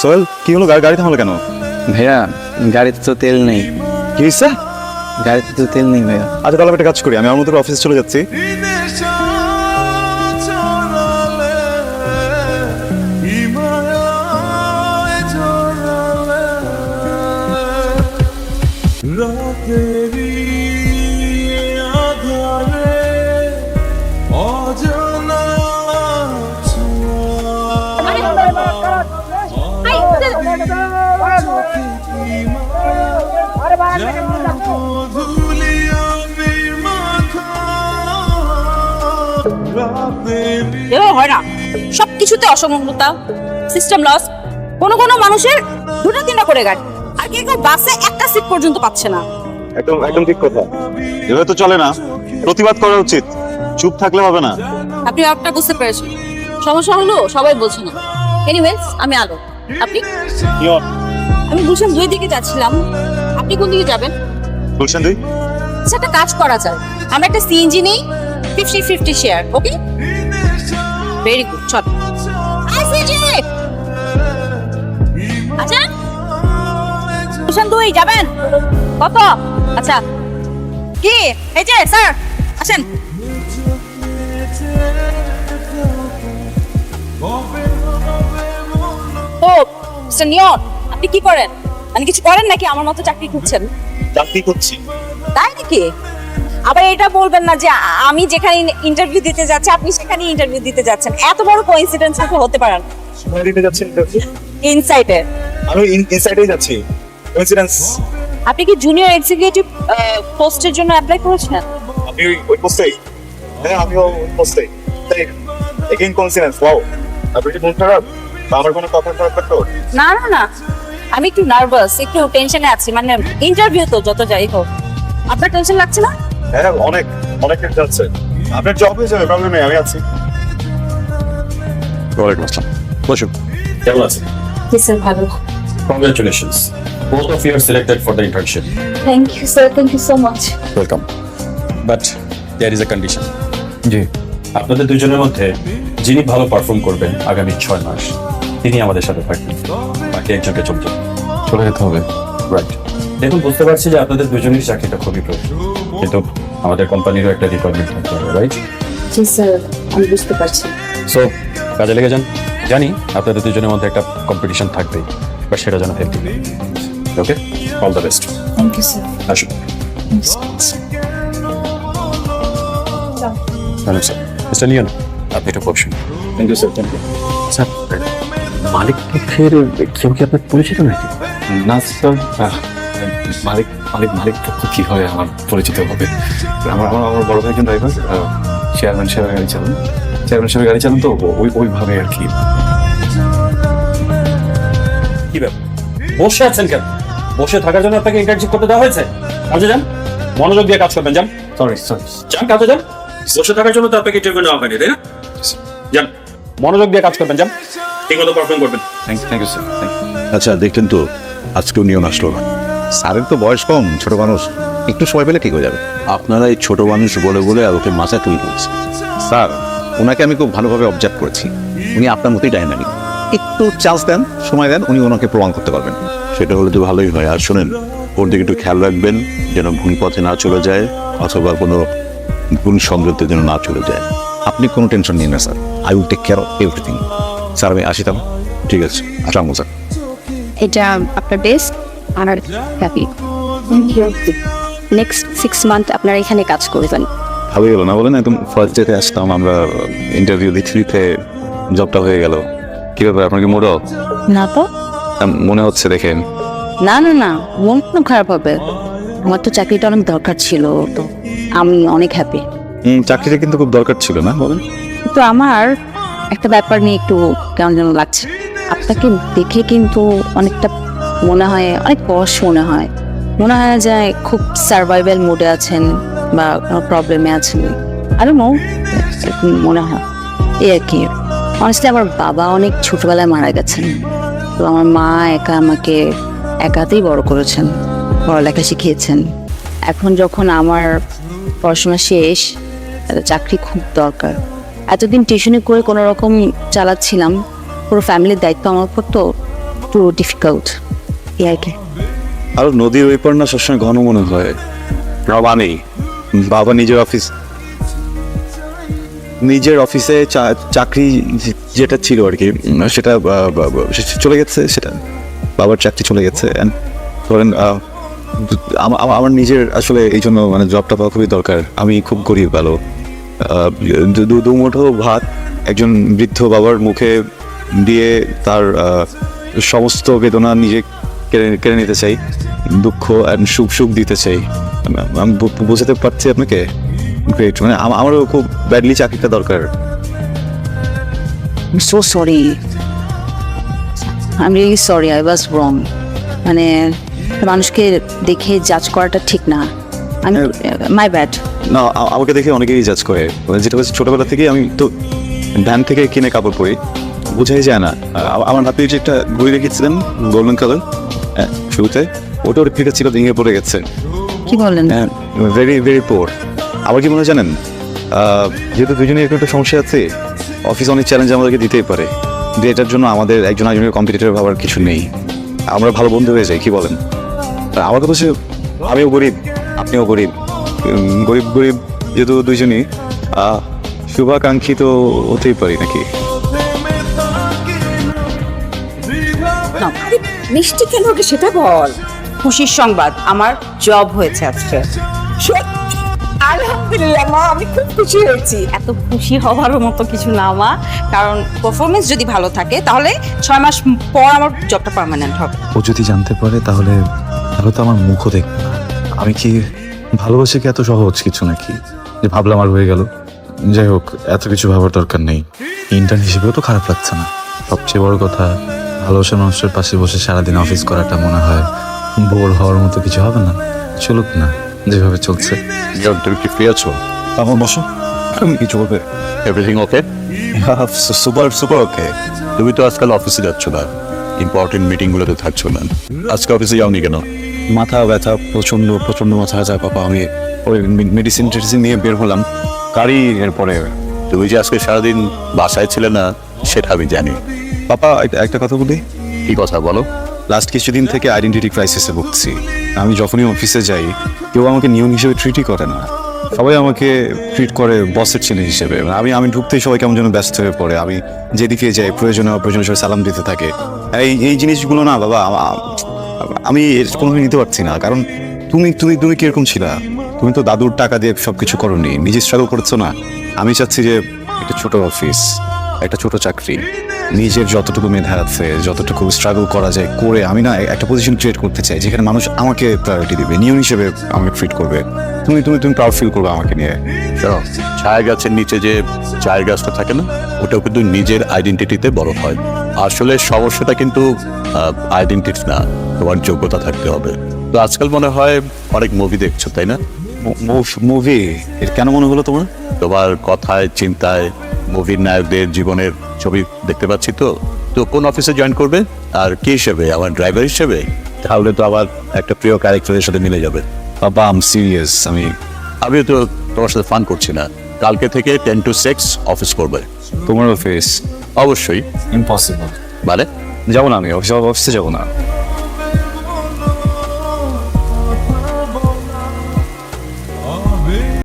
সোহেল, কি হলো? গাড়ি থামালো কেন? ভাইয়া গাড়িতে তো তেল নেই। কি হয়েছে? গাড়িতে তো তেল নেই ভাইয়া। আচ্ছা তাহলে আমি একটা কাজ করি, আমি আমার মতো অফিসে চলে যাচ্ছি। এভাবে হয় না, সবকিছুতে অসমতা, সিস্টেম লস। কোনো কোনো মানুষের দুটো তিনটা করে গাড়ি, আর কেউ কেউ বাসে একটা সিট পর্যন্ত পাচ্ছে না। একদম একদম ঠিক কথা। এভাবে তো চলে না, প্রতিবাদ করা উচিত, চুপ থাকলে হবে না। আপনি ব্যাপারটা বুঝতে পেরেছেন, সমস্যা হলো সবাই বলছে না। এনিওয়েজ, আমি আলো, আপনি? আমি গুলশান 2 দিকে যাচ্ছিলাম, আপনি কোন দিকে যাবেন? গুলশান 2? আচ্ছা, একটা কাজ করা যায়, আমরা একটা সিএনজি নেই, 50-50 শেয়ার, ওকে? ভেরি গুড, চল। সিএনজি আচ্ছা, গুলশান 2 যাবেন? কত? আচ্ছা, কি এই যে স্যার আসেন। ও মিস্টার নিয়ন, আপনি কি করেন? মানে কিছু করেন নাকি আমার মতো চাকরি খুঁজছেন? চাকরি করছি। তাই নাকি? আবার এটা বলবেন না যে আমি যেখানে ইন্টারভিউ দিতে যাচ্ছি আপনি সেখানে ইন্টারভিউ দিতে যাচ্ছেন। এত বড় কোইন্সিডেন্স হতে পারে না। কোথায় দিতে যাচ্ছেন ইন্টারভিউ? ইনসাইটে। আমি ইনসাইডেই যাচ্ছি। কোইন্সিডেন্স? আপনি কি জুনিয়র এক্সিকিউটিভ পোস্টের জন্য অ্যাপ্লাই করেছেন? আপনি ওই পোস্টেই? হ্যাঁ, আমিও ওই পোস্টেই। তাই এগেইন কোইন্সিডেন্স। ওয়াও, আপনি কি মন খারাপ? বা আমার কোনো কথা খারাপ লাগতো? না না না, আমি একটু নার্ভাস, একটু টেনশনে আছি, মানে ইন্টারভিউ তো যত যাই হোক। আপনার টেনশন লাগছে না? হ্যাঁ, অনেক অনেক টেনশন আছে। আপনার জব হয়ে যাবে, প্রবলেম নেই, আমি আছি। ওয়ালাইকুম আসসালাম। বসুন। কেমন আছেন? জি স্যার, ভালো। Congratulations. Both of you are selected for the internship. Thank you sir, thank you so much. Welcome. But there is a condition. জি। আপনাদের দুজনের মধ্যে যিনি ভালো পারফর্ম করবেন আগামী 6 মাস তিনি আমাদের সাথে থাকবেন, বাকি একজনকে চলে যাবে। চলে যেতে হবে। রাইট। দেখুন, বুঝতে পারছি যে আপনাদের দুজনেরই চাকরিটা খুবই প্রয়োজন, কিন্তু আমাদের কোম্পানিরও একটা রিকোয়ারমেন্ট থাকতে হবে, রাইট? জি স্যার, আমি বুঝতে পারছি। সো কাজে লেগে যান। জানি আপনাদের দুজনের মধ্যে একটা কম্পিটিশন থাকবেই, বাট সেটা যেন healthy. Okay, all the best. Thank you sir. আসুন। Hello sir. মিস্টার নিয়ন, আপনি একটু বসুন। Thank you sir, thank you. Sir, মালিক পক্ষের কেউ কি আপনার পরিচিত নাকি? না স্যার, মালিক মালিক মালিক পক্ষ কি হয় আমার পরিচিত হবে? আমার আমার আমার বড় ভাই একজন ড্রাইভার, চেয়ারম্যান সাহেবের গাড়ি চালান, চেয়ারম্যান সাহেবের গাড়ি চালান, তো ওইভাবে আর কি। কি ব্যাপার, বসে আছেন কেন? বসে থাকার জন্য আপনাকে ইন্টার্নশিপ করতে দেওয়া হয়েছে? কাজে যান, মনোযোগ দিয়ে কাজ করবেন। যান, সরি সরি। যান কাজে যান। বসে থাকার জন্য তো আপনাকে ইন্টারভিউ নেওয়া হয়নি, তাই না? যান, মনোযোগ দিয়ে কাজ করবেন। যান, ঠিক মতো পারফর্ম করবেন। Thank you sir, thank you. আচ্ছা, দেখলেন তো আজকেও নিয়ন আসলো না। স্যারের তো বয়স কম, ছোট মানুষ, একটু সময় পেলে ঠিক হয়ে যাবে। আপনারা এই ছোট মানুষ বলে বলে আর ওকে মাথায় তুলে দিয়েছে। স্যার, ওনাকে আমি খুব ভালোভাবে অবজার্ভ করেছি, উনি আপনার মতোই ডাইনামিক। একটু চান্স দেন, সময় দেন, উনি ওনাকে প্রমাণ করতে পারবেন। সেটা হলে তো ভালোই হয়। আর শোনেন, ওর দিকে একটু খেয়াল রাখবেন যেন ভুল পথে না চলে যায়, অথবা কোনো ভুল সংযুক্তের জন্য না চলে যায়। আপনি কোনো টেনশন নিন না sir, I will take care of everything. Sir, আমি আসি তাহলে। ঠিক আছে, আসসালামু স্যার। এটা আপনার বেস্ট আর হ্যাপি। নেক্সট 6 মান্থ আপনারা এখানে কাজ করবেন। ভালো গেল না বলেন? একদম ফার্স্ট ডেতে আসতাম আমরা, ইন্টারভিউ দিতে দিতে জবটা হয়ে গেল। কি ব্যাপার, আপনার কি মুড অফ? না তো, মনে হচ্ছে দেখেন। না না না, মন কেন খারাপ হবে? আমার তো চাকরিটা অনেক দরকার ছিল, তো আমি অনেক হ্যাপি। চাকরিটা কিন্তু খুব দরকার ছিল না বলেন? তো আমার একটা ব্যাপার নিয়ে একটু কেমন যেন লাগছে। আপনাকে দেখে কিন্তু অনেকটা মনে হয়, অনেক পশ মনে হয়। মনে হয় যে খুব সার্ভাইভাল মোডে আছেন বা কোনো প্রবলেমে আছেন। আরে নো, মনে হয় এই আর কি। অনেস্টলি আমার বাবা অনেক ছোটবেলায় মারা গেছেন, তো আমার মা একা আমাকে একাতেই বড় করেছেন, পড়ালেখা শিখিয়েছেন। এখন যখন আমার পড়াশোনা শেষ, চাকরি খুব দরকার। এতদিন টিউশনি করে কোনো রকম চালাচ্ছিলাম, পুরো ফ্যামিলির দায়িত্ব আমার উপর, তো একটু ডিফিকাল্ট এই আর কি। আর নদীর ওই পার না সবসময় ঘন মনে হয়। বাবা নেই, বাবা নিজের অফিসে চাকরি যেটা ছিল আর কি, সেটা চলে গেছে, সেটা বাবার চাকরি চলে গেছে। And ধরেন আমার নিজের আসলে এই জন্য মানে জবটা পাওয়া খুবই দরকার। আমি খুব গরিব ভালো, দু মুঠো ভাত একজন বৃদ্ধ বাবার মুখে দিয়ে তার সমস্ত বেদনা নিজে কেড়ে নিতে চাই, দুঃখ অ্যান্ড সুখ দিতে চাই। আমি বোঝাতে পারছি আপনাকে? গ্রেট, মানে আমারও খুব ব্যাডলি চাকরিটা দরকার। So sorry, I am really sorry, I was wrong. মানে মানুষকে দেখে জাজ করাটা ঠিক না। আমি মাই ব্যাড। না, আমাকে দেখে অনেকেই জাজ করে, যেটা হচ্ছে ছোটবেলা থেকেই আমি তো ভ্যান থেকে কিনে কাপড় পরি, বোঝাই যায় না। আমার হাতে যে একটা ঘড়ি রেখেছিলেন গোল্ডেন কালার শুরুতে, ওটা ফিরে ছিল, ভেঙে পড়ে গেছে। কি বলেন? Very very poor. আবার কি মনে হয় জানেন, যেহেতু দুজনে একটু একটা সমস্যা আছে, অফিস অনেক চ্যালেঞ্জ আমাদেরকে দিতেই পারে, কিন্তু এটার জন্য আমাদের একজন আরেকজনের কম্পিটিটর ভাবার কিছু নেই। আমরা ভালো বন্ধু হয়ে যাই, কি বলেন? আমার কথা হচ্ছে আমিও গরিব, আপনিও গরিব, গরিব যেহেতু দুইজনই শুভাকাঙ্ক্ষী তো হতেই পারি নাকি? মিষ্টি কেন ওকে সেটা বল। খুশির সংবাদ, আমার জব হয়েছে আজকে। আলহামদুলিল্লাহ মা, আমি খুব খুশি হয়েছি। এত খুশি হওয়ারও মতো কিছু না মা, কারণ পারফরমেন্স যদি ভালো থাকে তাহলে 6 মাস পর আমার জবটা পার্মানেন্ট হবে। ও যদি জানতে পারে তাহলে তো আমার মুখও দেখবে না। আমি কি ভালোবাসে কি এত সহজ কিছু নাকি যে ভাবলাম আর হয়ে গেল? যাই হোক, এত কিছু ভাবার দরকার নেই। ইন্টার্ন হিসেবেও তো খারাপ লাগছে না। সবচেয়ে বড় কথা, ভালোবাসার মানুষের পাশে বসে সারাদিন অফিস করাটা মনে হয় বোর হওয়ার মতো কিছু হবে না। চলুক না যেভাবে চলছে। তুমি কি ফ্রি আছো? আমার বসো, তুমি কিছু বলবে? Everything okay? Super okay. তুমি তো আজকাল অফিসে যাচ্ছ না, ইম্পর্টেন্ট মিটিংগুলোতে থাকছো না, আজকে অফিসে যাওনি কেন? মাথা ব্যথা, প্রচন্ড মাথা ব্যথা পাপা। আমি ওই মেডিসিন নিয়ে বের হলাম গাড়ি এরপরে। তুমি যে আজকে সারাদিন বাসায় ছিলে না সেটা আমি জানি। পাপা একটা কথা বলি। কি কথা বলো? লাস্ট কিছুদিন থেকে আইডেন্টিটি ক্রাইসিসে ভুগছি। আমি যখনই অফিসে যাই, কেউ আমাকে নিয়ম হিসেবে ট্রিটই করে না। সবাই আমাকে ট্রিট করে বসের ছেলে হিসেবে। আমি ঢুকতেই সবাই কেমন যেন ব্যস্ত হয়ে পড়ে। আমি যেদিকে যাই প্রয়োজনে অপ্রয়োজনে সবাই সালাম দিতে থাকে। এই জিনিসগুলো না বাবা, আমি কোনোদিন নিতে পারছি না। কারণ তুমি কিরকম ছিলা? তুমি তো দাদুর টাকা দিয়ে সবকিছু করোনি, নিজে স্ট্রাগল করেছো না। আমি চাচ্ছি যে একটা ছোট অফিস, একটা ছোট চাকরি, নিজের যতটুকু মেধা আছে, যতটুকু স্ট্রাগল করা যায় করে আমি না একটা পজিশন ক্রিয়েট করতে চাই, যেখানে মানুষ আমাকে প্রায়োরিটি দিবে, নিয়ম হিসেবে আমাকে ট্রিট করবে। তুমি প্রাউড ফিল করবে আমাকে নিয়ে। চায়ের গাছের নিচে যে চায়ের গাছটা থাকে না, ওটাও কিন্তু নিজের আইডেন্টিটিতে বড় হয়। আসলে সমস্যাটা কিন্তু আইডেন্টিটি না, তোমার যোগ্যতা থাকতে হবে। তো আজকাল মনে হয় অনেক মুভি দেখছো, তাই না? মুভি? এর কেন মনে হলো তোমার? তোমার কথায় চিন্তায় মুভির নায়কদের জীবনের ছবি দেখতে পাচ্ছি। তো কোন অফিসে জয়েন করবে আর কি হিসেবে? আমার ড্রাইভার হিসেবে? তাহলে তো আবার একটা প্রিয় ক্যারেক্টারের সাথে মিলে যাবে। বাবা আম সিরিয়াস। আমিও তো তোমার সাথে ফান করছি না। কালকে থেকে 10 to 6 অফিস করবে। তোমার অফিস? অবশ্যই। ইম্পসিবল। মানে যাবো না, আমি অফিসে যাবো না।